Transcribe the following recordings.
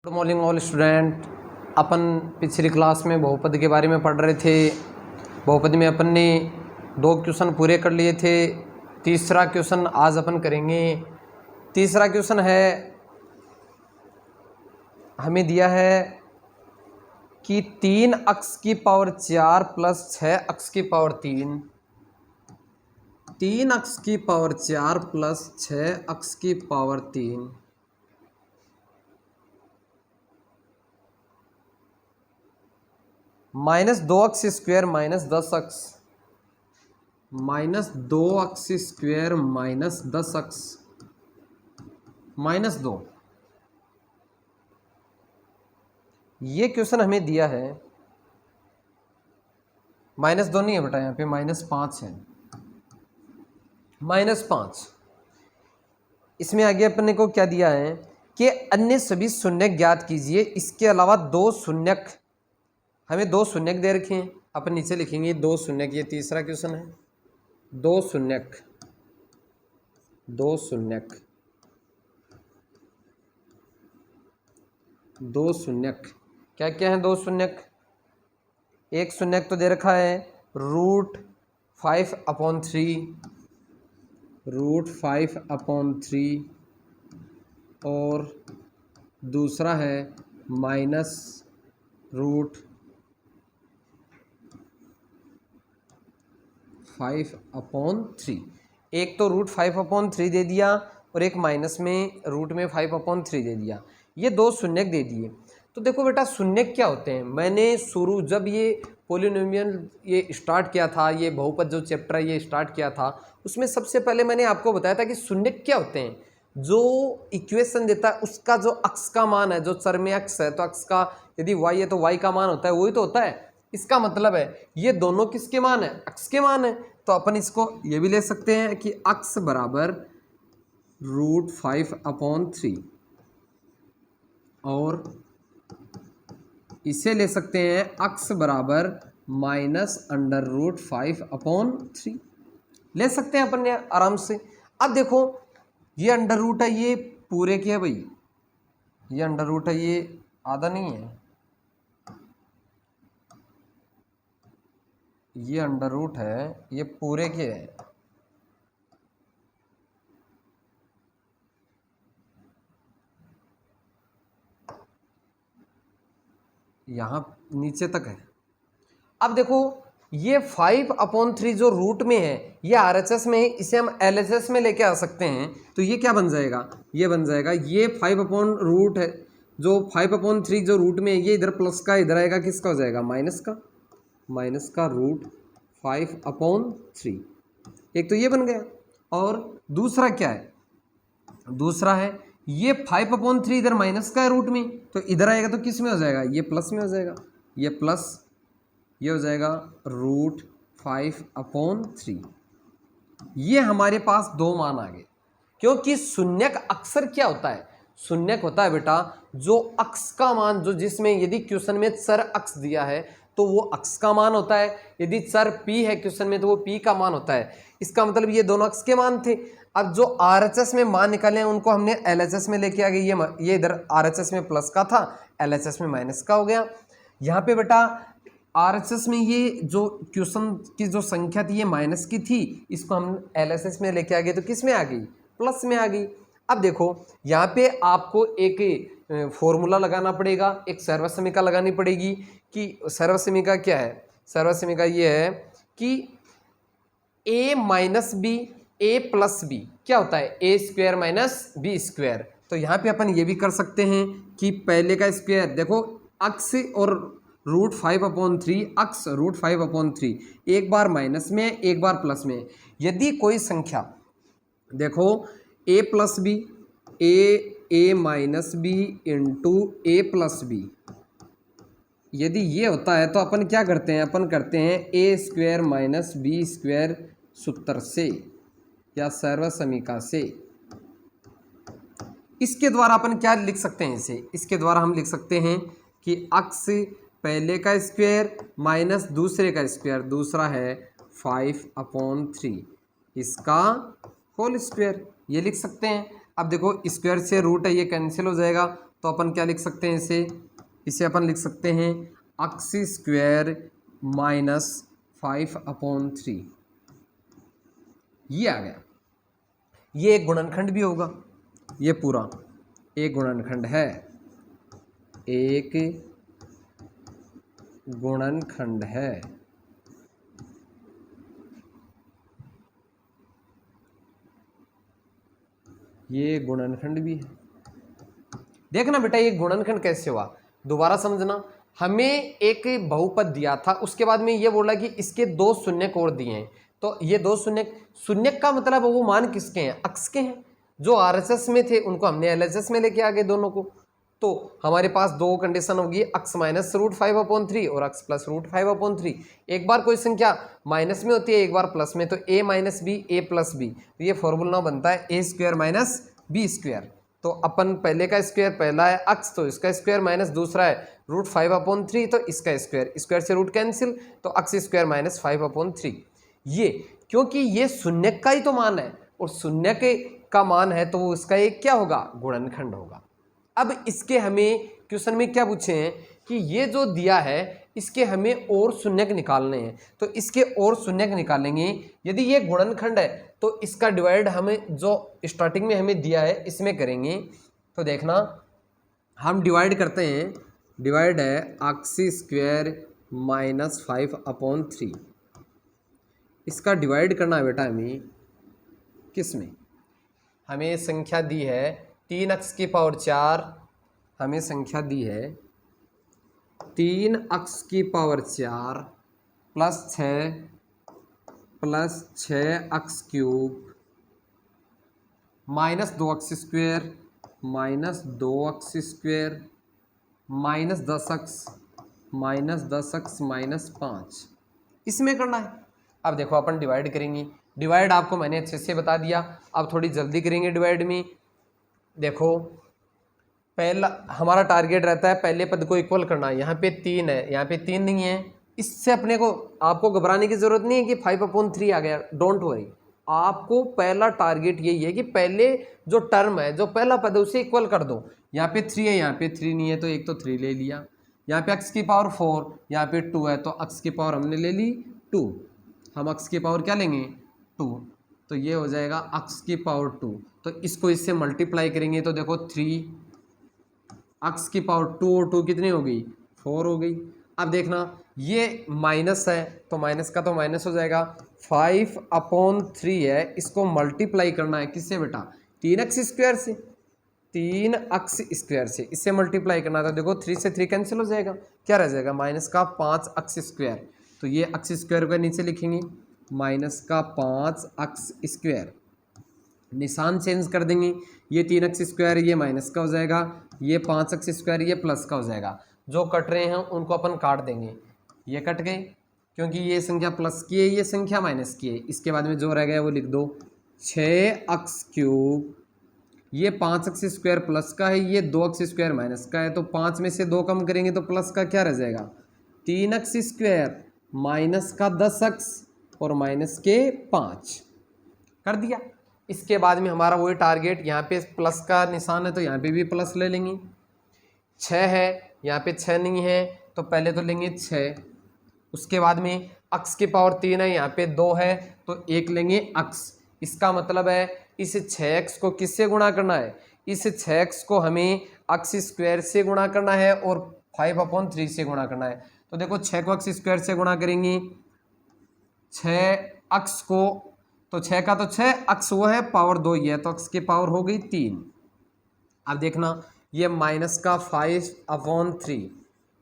Good morning all student. अपन पिछली class में बहुपद के बारे में पढ़ रहे थे। बहुपद में अपन ने 2 क्वेश्चन पूरे कर लिए थे। तीसरा क्वेश्चन आज अपन करेंगे। तीसरा क्वेश्चन है, हमें दिया है कि 3 अक्स की पावर 4 प्लस 6 अक्स की पावर 3, 3 अक्स की पावर 4 प्लस 6 अक्स की पावर 3 माइनस 2 अक्स स्क्वायर माइनस 10 अक्स, माइनस 2 अक्स स्क्वायर माइनस 10 अक्स माइनस 2। ये क्वेश्चन हमें दिया है। माइनस 2 नहीं है बेटा, यहाँ पे माइनस 5 है, माइनस 5। इसमें आगे अपने को क्या दिया है कि अन्य सभी शून्यक ज्ञात कीजिए। इसके अलावा 2 शून्यक, हमें 2 शून्यक दे रखे हैं। अपन नीचे लिखेंगे 2 शून्यक। ये तीसरा क्वेश्चन है। 2 शून्यक, 2 शून्यक, 2 शून्यक। क्या क्या है 2 शून्यक? एक शून्यक तो दे रखा है √5/3, √5/3, और दूसरा है माइनस √5/3। एक तो √5/3 दे दिया और एक माइनस में रूट में 5/3 दे दिया। ये 2 शून्यक दे दिए। तो देखो बेटा, शून्यक क्या होते हैं। मैंने शुरू जब ये पोलिनोमियल ये स्टार्ट किया था, ये बहुपद जो चैप्टर है ये स्टार्ट किया था, उसमें सबसे पहले मैंने आपको बताया था कि शून्यक क्या होते हैं। जो इक्वेशन देता है उसका जो अक्ष का मान है, जो चर में अक्ष है, तो अक्ष का यदि y है तो y का मान होता है, वही तो होता है। इसका मतलब है ये दोनों किसके मान है? अक्ष के मान है। तो अपन इसको ये भी ले सकते हैं कि अक्ष बराबर √5/3, और इसे ले सकते हैं अक्ष बराबर -√5/3। ले सकते हैं अपन आराम से। अब देखो, ये अंडर रूट है, ये पूरे के है भाई। ये अंडर रूट है, ये आधा नहीं है। ये अंडर रूट है, ये पूरे के है। यहाँ नीचे तक है। अब देखो, ये 5/3 जो रूट में है ये RHS में है, इसे हम LHS में लेके आ सकते हैं। तो ये क्या बन जाएगा? ये बन जाएगा, ये 5/रूट है, जो 5/3 जो रूट में है, ये इधर प्लस का, इधर आएगा किसका हो जाएगा? माइनस का, माइनस का √5/3। एक तो ये बन गया। और दूसरा क्या है? दूसरा है ये 5/3 इधर माइनस का है रूट में, तो इधर आएगा तो किस में हो जाएगा? ये प्लस में हो जाएगा। ये प्लस, ये हो जाएगा √5/3। ये हमारे पास 2 मान आ गए। क्योंकि शून्यक अक्सर क्या होता है? शून्यक होता है बेटा जो अक्ष का मान, जो जिसमें यदि क्वेश्चन में चर अक्ष दिया है तो वो अक्ष का मान होता है। यदि चर p है क्वेश्चन में तो वो p का मान होता है। इसका मतलब ये दोनों अक्ष के मान थे। अब जो RHS में मान निकाले हैं उनको हमने LHS में लेके आ गए। ये इधर RHS में प्लस का था, LHS में माइनस का हो गया। यहाँ पे बेटा RHS में ये जो क्वेश्चन की जो संख्या थी ये माइनस की थी, इसको हम LHS में लेके आ गए तो किस में आ गई? प्लस में आ गई। अब देखो, यहाँ पे आपको एक फॉर्मूला लगाना पड़ेगा, एक सर्वसमीका लगानी पड़ेगी। कि सर्वसमीका क्या है? सर्वसमीका ये है कि a minus B, a plus B क्या होता है? a² minus b²। तो यहाँ पे अपन ये भी कर सकते हैं कि पहले का स्क्वायर, देखो अक्ष और √5/3, अक्ष √5/3, एक बार माइनस में एक बार प्लस में। यदि कोई संख्या, देखो a plus B, a minus B into a plus B, यदि ये होता है तो अपन क्या करते हैं? अपन करते हैं a² माइनस b² सूत्र से या सर्वसमीका से। इसके द्वारा अपन क्या लिख सकते हैं? इसे, इसके द्वारा हम लिख सकते हैं कि अक्ष पहले का स्क्वायर माइनस दूसरे का स्क्वायर, दूसरा है 5/3, इसका होल स्क्वायर, ये लिख सकते हैं। अब देखो स्क्वायर से रूट है, ये कैंसिल हो जाएगा, तो अपन क्या लिख सकते हैं इसे अपन लिख सकते हैं एक्स स्क्वायर माइनस 5/3। ये आ गया। ये एक गुणनखंड भी होगा, ये पूरा एक गुणनखंड है, एक गुणनखंड है। ये गुणनखंड भी है। देखना बेटा ये गुणनखंड कैसे हुआ, दोबारा समझना। हमें एक बहुपद दिया था, उसके बाद में ये बोला कि इसके दो शून्यक और दिए हैं, तो ये दो शून्यक का मतलब वो मान किसके हैं, अक्स के हैं। जो आरएचएस में थे उनको हमने एलएचएस में लेके आ गए दोनों को। तो हमारे पास दो कंडीशन होगी, अक्स माइनस √5/3 और अक्स प्लस √5/3। एक बार कोई संख्या माइनस में होती है, एक बार प्लस में, तो a minus B A plus B, तो ये फॉर्मूला बनता है a square minus B square. तो अपन पहले का स्क्वायर पहला है अक्स, तो इसका स्क्वायर माइनस दूसरा है √5/3, तो इसका स्क्वायर, स्क्वायर से रूट कैंसिल, तो अक्स स्क्वायर माइनस 5/3। ये क्योंकि ये शून्यक का ही तो मान है, और शून्यक का मान है तो वो इसका एक क्या होगा, गुणनखंड होगा। अब इसके हमें क्वेश्चन में क्या पूछे हैं कि ये जो दिया है इसके हमें और शून्यक निकालने हैं, तो इसके और शून्यक निकालेंगे। यदि ये गुणनखंड है तो इसका डिवाइड हमें जो स्टार्टिंग में हमें दिया है इसमें करेंगे। तो देखना हम डिवाइड करते हैं, डिवाइड है एक्स स्क्वायर माइनस 5/3। इसका डिवाइड करना है बेटा हमें किस में, हमें संख्या दी है 3x⁴, हमें संख्या दी है 3x⁴ plus 6x³ minus 2x² minus 2x² minus 10x minus 5, इसमें करना है। अब देखो अपन डिवाइड करेंगे, डिवाइड आपको मैंने अच्छे से बता दिया, अब थोड़ी जल्दी करेंगे डिवाइड में। देखो पहला हमारा टारगेट रहता है पहले पद को इक्वल करना, यहाँ पे 3 है, यहाँ पे 3 नहीं है, इससे अपने को आपको घबराने की जरूरत नहीं है कि 5/3 आ गया, डोंट वरी। आपको पहला टारगेट यही है कि पहले जो टर्म है, जो पहला पद है उसे इक्वल कर दो। यहाँ पे 3 है, यहाँ पे 3 नहीं है, तो एक तो 3 ले लिया। यहाँ पे x⁴, यहाँ पे 2 है, तो x⁴ हमने ले ली 2, हम x⁴ क्या लेंगे 2, तो ये हो जाएगा x⁴2। तो इसको इससे मल्टीप्लाई करेंगे तो देखो 3 x⁴ 2 और 2 कितनी हो गई 4 हो गई। अब देखना ये माइनस है तो माइनस का तो माइनस हो जाएगा, 5/3 है, इसको मल्टीप्लाई करना है किससे बेटा 3x² से, 3x² से इससे मल्टीप्लाई करना था। देखो 3 से 3 कैंसिल हो जाएगा, क्या रह जाएगा माइनस का 5x²। तो ये x² को नीचे लिखेंगे, माइनस का 5x², निशान चेंज कर देंगे, ये 3x², ये माइनस का हो जाएगा, ये 5x², ये प्लस का हो जाएगा। जो कट रहे हैं उनको अपन काट देंगे, ये कट गए क्योंकि ये संख्या प्लस की है, ये संख्या माइनस की है। इसके बाद में जो रह गया वो लिख दो 6x³, ये 5x² प्लस का है, ये 2x² माइनस का है, तो 5 में से 2 कम करेंगे तो प्लस का क्या रह जाएगा 3x² माइनस का 10x और माइनस के 5 कर दिया। इसके बाद में हमारा वही टारगेट, यहाँ पे प्लस का निशान है तो यहाँ पे भी प्लस ले लेंगे। 6 है, यहाँ पे 6 नहीं है तो पहले तो लेंगे 6, उसके बाद में x⁴ 3 है, यहाँ पे 2 है तो 1 लेंगे x। इसका मतलब है इस 6x को किससे गुणा करना है, इस 6x को हमें x² से गुणा करना है और 5/3 से गुणा करना है। तो देखो 6 को x² से गुणा करेंगे, 6x को, तो 6 का तो 6, x वो है पावर 2 ही है, तो x की पावर हो गई 3। अब देखना ये माइनस का 5/3,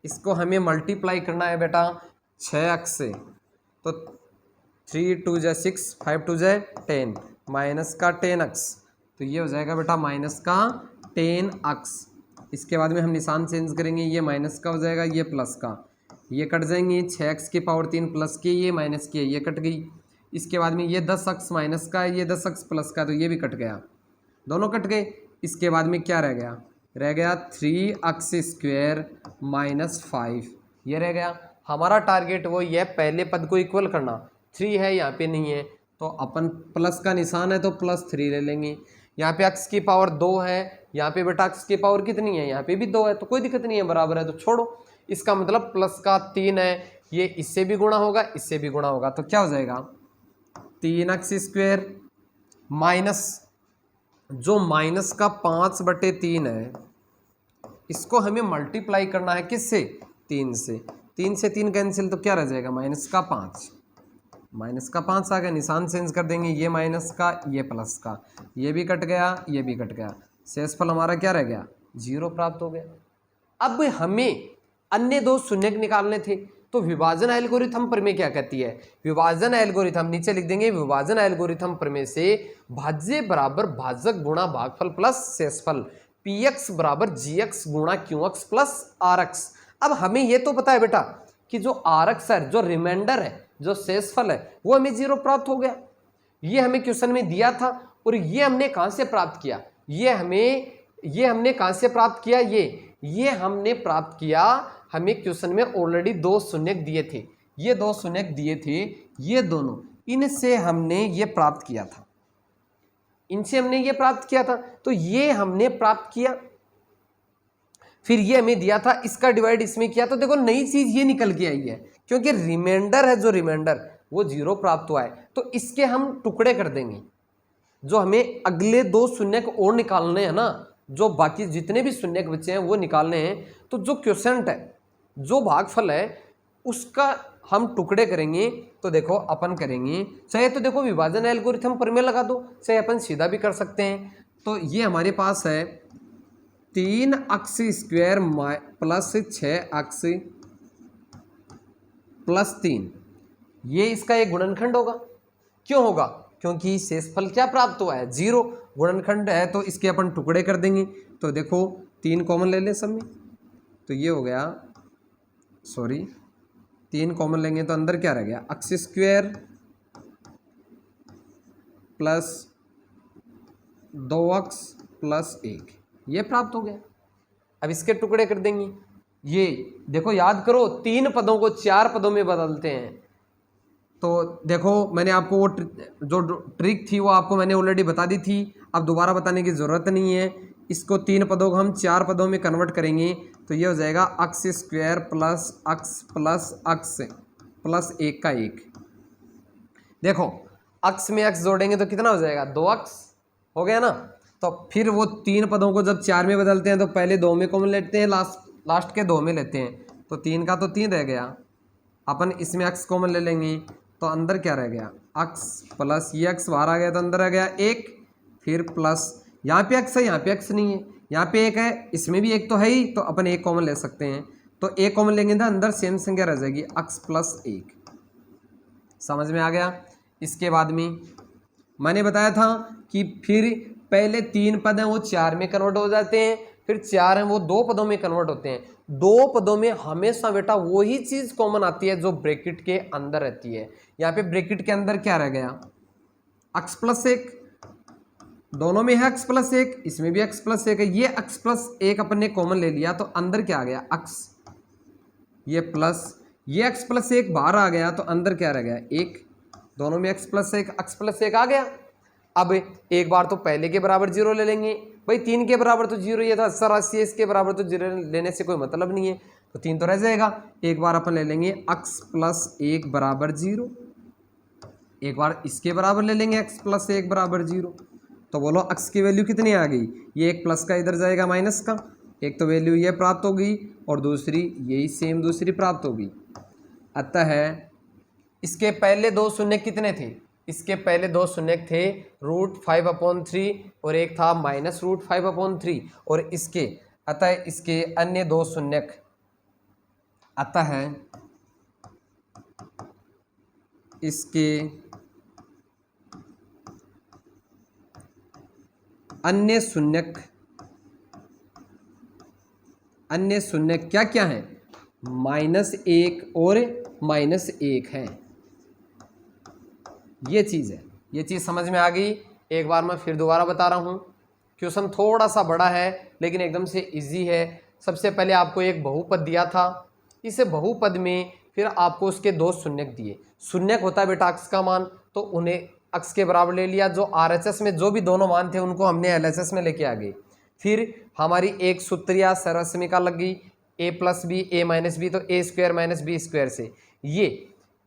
इसको हमें मल्टीप्लाई करना है बेटा 6x से, तो 3 2 × 6 5 2 × 10 माइनस का 10x, तो ये हो जाएगा बेटा माइनस का 10x। इसके बाद में हम निशान चेंज करेंगे, ये माइनस का हो जाएगा, ये प्लस का, ये कट जाएंगे, 6x⁴ प्लस के, ये माइनस के, ये कट गई। इसके बाद में ये 10x माइनस का है, ये 10x प्लस का, तो ये भी कट गया, दोनों कट गए। इसके बाद में क्या रह गया, रह गया 3x² माइनस 5, ये रह गया। हमारा टारगेट वो ये पहले पद को इक्वल करना, 3 है यहाँ पे नहीं है तो अपन प्लस का निशान है तो +3 ले लेंगे। यहाँ पे x की पावर 2 है, यहाँ पे बेटा x की पावर कितनी है, यहाँ पे भी 2 है, तो कोई दिक्कत नहीं है, बराबर है तो छोड़ो। इसका मतलब प्लस का 3 है, ये इससे भी गुणा होगा, इससे भी गुणा होगा, तो क्या हो जाएगा 3x² माइनस जो माइनस का 5/3 है, इसको हमें मल्टीप्लाई करना है किससे, 3 से। 3 से 3 कैंसिल, तो क्या रह जाएगा माइनस का 5, माइनस का 5 आ गया, निशान चेंज कर देंगे, ये माइनस का ये प्लस का, ये भी कट गया, ये भी कट गया, शेषफल हमारा क्या रह गया 0 प्राप्त हो गया। अब हमें अन्य दो शून्यक निकालने थे, तो विभाजन एल्गोरिथम प्रमेय क्या कहती है, विभाजन एल्गोरिथम नीचे लिख देंगे, विभाजन एल्गोरिथम प्रमेय से भाज्य बराबर भाजक गुणा भागफल प्लस शेषफल, px बराबर gx गुणा qx प्लस rx। अब हमें ये तो पता है बेटा कि जो rx है, जो रिमाइंडर है, जो शेषफल है, वो हमें 0 प्राप्त हो गया। ये हमें क्वेश्चन में दिया था, और ये हमने कहां से प्राप्त किया, ये हमने कहां से प्राप्त किया, ये हमने प्राप्त किया, हमें क्वेश्चन में ऑलरेडी 2 शून्यक दिए थे, ये 2 शून्यक दिए थे, ये दोनों, इनसे हमने ये प्राप्त किया था, इनसे हमने ये प्राप्त किया था, तो ये हमने प्राप्त किया, फिर ये हमें दिया था, इसका डिवाइड इसमें किया, तो देखो नई चीज ये निकल के आई है, क्योंकि रिमाइंडर है, जो रिमाइंडर वो 0 प्राप्त हुआ है, तो इसके हम टुकड़े कर देंगे, जो हमें अगले 2 शून्यक और निकालने हैं ना, जो बाकी जितने भी शून्यक बचे हैं वो निकालने हैं, तो जो क्वोशेंट है, जो भागफल है, उसका हम टुकड़े करेंगे। तो देखो अपन करेंगे, चाहे तो देखो विभाजन एल्गोरिथम प्रमेय लगा दो, चाहे अपन सीधा भी कर सकते हैं। तो ये हमारे पास है 3x² प्लस 6x प्लस 3, ये इसका एक गुणनखंड होगा। क्यों होगा, क्योंकि शेषफल क्या प्राप्त हुआ है 0, गुणनखंड है, तो इसके अपन टुकड़े कर देंगे। तो देखो 3 कॉमन ले लें सब में, तो ये हो गया, सॉरी 3 कॉमन लेंगे तो अंदर क्या रह गया, x² प्लस 2x प्लस 1, ये प्राप्त हो गया। अब इसके टुकड़े कर देंगे, ये देखो याद करो 3 पदों को 4 पदों में बदलते हैं। तो देखो मैंने आपको वो जो ट्रिक थी वो आपको मैंने ऑलरेडी बता दी थी, अब दोबारा बताने की ज़रूरत नहीं है। इसको 3 पदों को हम 4 पदों में कन्वर्ट करेंगे, तो ये हो जाएगा x² प्लस x प्लस 1 का 1। देखो x में x जोड़ेंगे तो कितना हो जाएगा 2x हो गया ना। तो फिर वो 3 पदों को जब 4 में बदलते हैं तो पहले 2 में कॉमन लेते हैं, लास्ट के 2 में लेते हैं, तो 3 का तो 3 रह गया, अपन इसमें x कॉमन ले लेंगे, तो अंदर क्या रह गया x प्लस ये x बाहर आ गया, तो अंदर आ गया 1, फिर प्लस यहाँ पे x है, यहाँ पे x नहीं है, यहाँ पे 1 है, इसमें भी 1 तो है ही, तो अपन 1 कॉमन ले सकते हैं, तो 1 कॉमन लेंगे तो अंदर सेम संख्या रह जाएगी x प्लस 1। समझ में आ गया। इसके बाद में मैंने बताया था कि फिर पहले 3 पद हैं वो 4 में कन्वर्ट हो जाते हैं, फिर 4 हैं वो 2 पदों में कन्वर्ट होते हैं। 2 पदों में हमेशा बेटा वही चीज कॉमन आती है जो ब्रैकेट के अंदर रहती है। यहाँ पे ब्रैकेट के अंदर क्या रह गया x प्लस 1, दोनों में है x प्लस 1, इसमें भी x प्लस 1 है, ये x प्लस 1 अपन ने कॉमन ले लिया, तो अंदर क्या आ गया x, ये प्लस ये x प्लस 1 बाहर आ गया, तो अंदर क्या रह गया 1, दोनों में x प्लस 1 आ गया। अब एक बार तो पहले के बराबर 0 ले लेंगे, भाई 3 के बराबर तो 0 ये था, 80 इसके बराबर तो 0 लेने से कोई मतलब नहीं है, तो 3 तो रह जाएगा। एक बार अपन ले लेंगे x प्लस 1 बराबर 0, एक बार इसके बराबर ले लेंगे x प्लस 1 बराबर 0, तो बोलो x की वैल्यू कितनी आ गई, ये एक प्लस का इधर जाएगा माइनस का, एक तो वैल्यू ये प्राप्त होगी और दूसरी यही सेम दूसरी प्राप्त होगी। अतः इसके पहले 2 शून्य कितने थे, इसके पहले 2 शून्यक थे √5/3 और एक था -√5/3, और इसके अतः इसके अन्य 2 शून्यक, अतः इसके अन्य शून्यक क्या क्या है, -1 और -1 है। ये चीज़ है, ये चीज़ समझ में आ गई। एक बार मैं फिर दोबारा बता रहा हूँ, क्वेश्चन थोड़ा सा बड़ा है लेकिन एकदम से इजी है। सबसे पहले आपको एक बहुपद दिया था, इस बहुपद में फिर आपको उसके 2 शून्यक दिए। शून्यक होता है बेटा x का मान, तो उन्हें अक्स के बराबर ले लिया, जो RHS में जो भी दोनों मान थे उनको हमने LHS में लेके आ गए। फिर हमारी एक सूत्रीय सर्वसमीका लग गई a plus B A minus B, तो a square minus B square से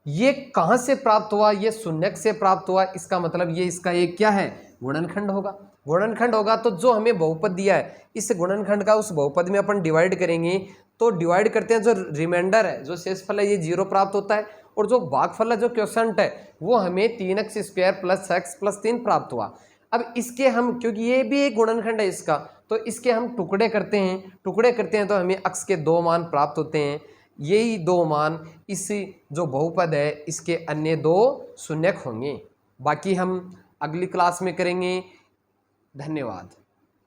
ये कहाँ से प्राप्त हुआ, ये शून्यक से प्राप्त हुआ। इसका मतलब ये इसका एक क्या है, गुणनखंड होगा। गुणनखंड होगा तो जो हमें बहुपद दिया है इस गुणनखंड का उस बहुपद में अपन डिवाइड करेंगे, तो डिवाइड करते हैं जो रिमाइंडर है, जो शेषफल है, ये 0 प्राप्त होता है, और जो भागफल है, जो क्वोशंट है, वो हमें 3x square plus x plus 3 प्राप्त हुआ। अब इसके हम, क्योंकि ये भी एक गुणनखंड है इसका, तो इसके हम टुकड़े करते हैं तो हमें x के 2 मान प्राप्त होते हैं। यही 2 मान इस जो बहुपद है इसके अन्य 2 शून्यक होंगे। बाकी हम अगली क्लास में करेंगे। धन्यवाद।